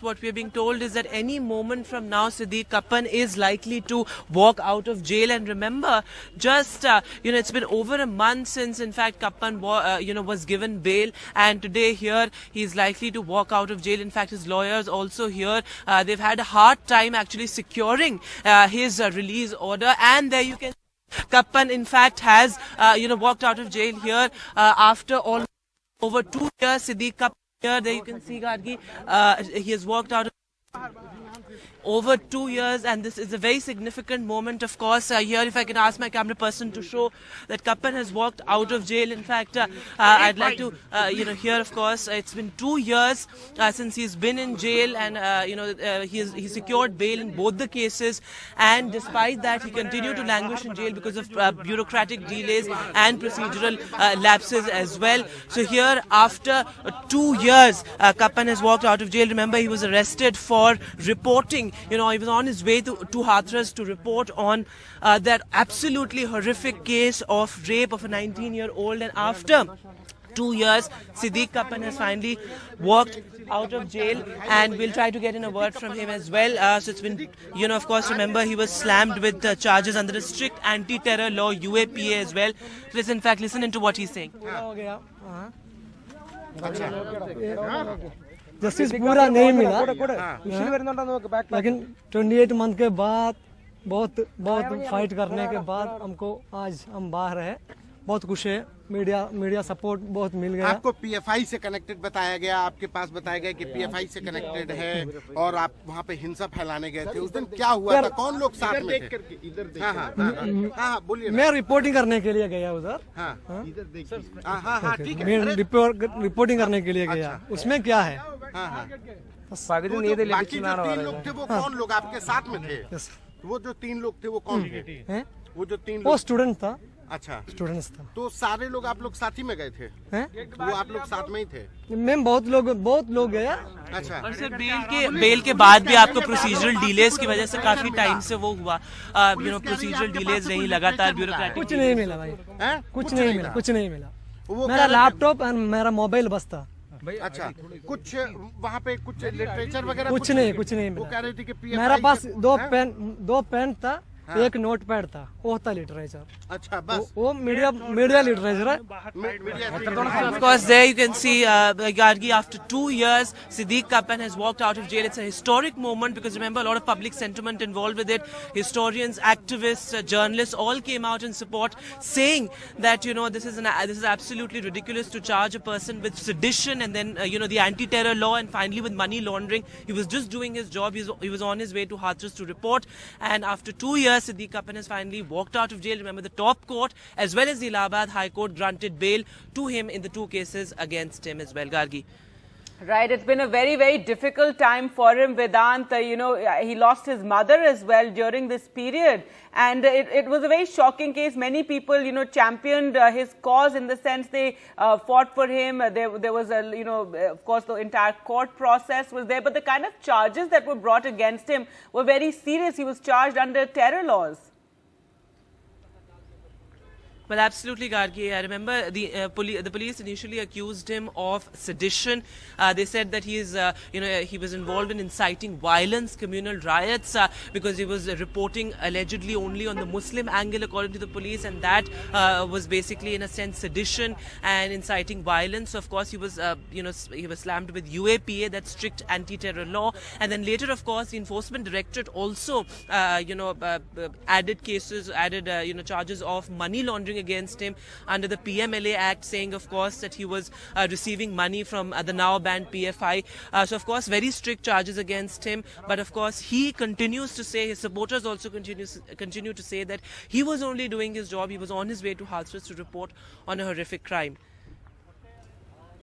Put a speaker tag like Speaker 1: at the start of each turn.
Speaker 1: fact, what we are being told is that any moment from now, Siddique Kappan is likely to walk out of jail. And remember, just, it's been over a month since, in fact, Kappan, was given bail. And today here, he's likely to walk out of jail. In fact, his lawyers also here, they've had a hard time actually securing his release order. And there you can Kappan, in fact, has, walked out of jail here after all over 2 years. Siddique Kappan here, there you can see, Gargi, he has walked out of over 2 years, and this is a very significant moment, of course. Here, if I can ask my camera person to show that Kappan has walked out of jail. In fact, I'd like to, here, of course, it's been 2 years since he's been in jail, and, he secured bail in both the cases. And despite that, he continued to languish in jail because of bureaucratic delays and procedural lapses as well. So here, after 2 years, Kappan has walked out of jail. Remember, he was arrested for reporting. He was on his way to Hathras to report on that absolutely horrific case of rape of a 19-year-old. And after 2 years, Siddique Kappan has finally walked out of jail, and we'll try to get in a word from him as well. So it's been, of course, remember, he was slammed with charges under a strict anti-terror law, UAPA as well. Listen into what he's saying.
Speaker 2: Justice पूरा नहीं मिला, लेकिन 28 month के बाद बहुत fight करने के बाद हमको आज हम बाहर है। बहुत खुश है, मीडिया सपोर्ट बहुत मिल गया।
Speaker 3: आपको पीएफआई से कनेक्टेड बताया गया, आपके पास बताया गया कि पीएफआई से कनेक्टेड है और आप वहाँ पे हिंसा फैलाने गए थे। उस दिन क्या हुआ था, कौन लोग साथ में थे? हाँ, बोलिए।
Speaker 2: मैं रिपोर्टिंग करने के लिए गया उधर।
Speaker 3: हाँ, ठीक है।
Speaker 2: मैं रिपोर्टिंग करने के लिए गया। उसमें क्या है?
Speaker 3: बाकी जो 3 लोग थे वो कौन लोग आपके साथ में थे? वो जो 3 लोग थे वो कौन थे? वो जो 3
Speaker 2: वो स्टूडेंट था।
Speaker 3: अच्छा,
Speaker 2: स्टूडेंट्स था।
Speaker 3: तो सारे लोग आप लोग साथ ही में गए थे? वो आप लोग साथ में ही थे?
Speaker 2: मैम बहुत लोग गया।
Speaker 3: अच्छा,
Speaker 1: और सर बेल के बाद भी आपको प्रोसीजरल डिलेज की वजह से काफी टाइम से वो हुआ, प्रोसीजरल डिलेज नहीं, लगातार ब्यूरोक्रेटिक।
Speaker 2: कुछ नहीं मिला भाई, कुछ नहीं मिला। मेरा लैपटॉप और मेरा मोबाइल बस था।
Speaker 3: अच्छा, कुछ वहाँ पे कुछ लिटरेचर वगैरह
Speaker 2: कुछ नहीं मिला।
Speaker 3: वो कह रही थी कि
Speaker 2: मेरा पास 2 पेन था, एक नोट पैड था, वो था लिटरेचर।
Speaker 3: अच्छा, बस
Speaker 2: वो मीडिया लिटरेचर है।
Speaker 1: Of course, there you can see, Gargi, after 2 years, Siddique Kappan has walked out of jail. It's a historic moment because remember, a lot of public sentiment involved with it. Historians, activists, journalists all came out in support, saying that this is absolutely ridiculous to charge a person with sedition and then the anti-terror law and finally with money laundering. He was just doing his job. He was on his way to Hathras to report, and after 2 years, Siddique Kappan has finally walked out of jail. Remember, the top court as well as the Allahabad High Court granted bail to him in the 2 cases against him as well. Gargi.
Speaker 4: Right, it's been a very, very difficult time for him, Vedant. He lost his mother as well during this period. And it was a very shocking case. Many people, championed his cause in the sense they fought for him. There was of course, the entire court process was there. But the kind of charges that were brought against him were very serious. He was charged under terror laws.
Speaker 1: Well, absolutely, Gargi. I remember the police initially accused him of sedition. They said that he was involved in inciting violence, communal riots, because he was reporting allegedly only on the Muslim angle, according to the police, and that was basically, in a sense, sedition and inciting violence. So, of course, he was slammed with UAPA, that strict anti-terror law, and then later, of course, the Enforcement Directorate also, added charges of money laundering against him under the PMLA Act, saying, of course, that he was receiving money from the now banned PFI. So, of course, very strict charges against him. But, of course, he continues to say, his supporters also continue to say that he was only doing his job. He was on his way to Hathras to report on a horrific crime.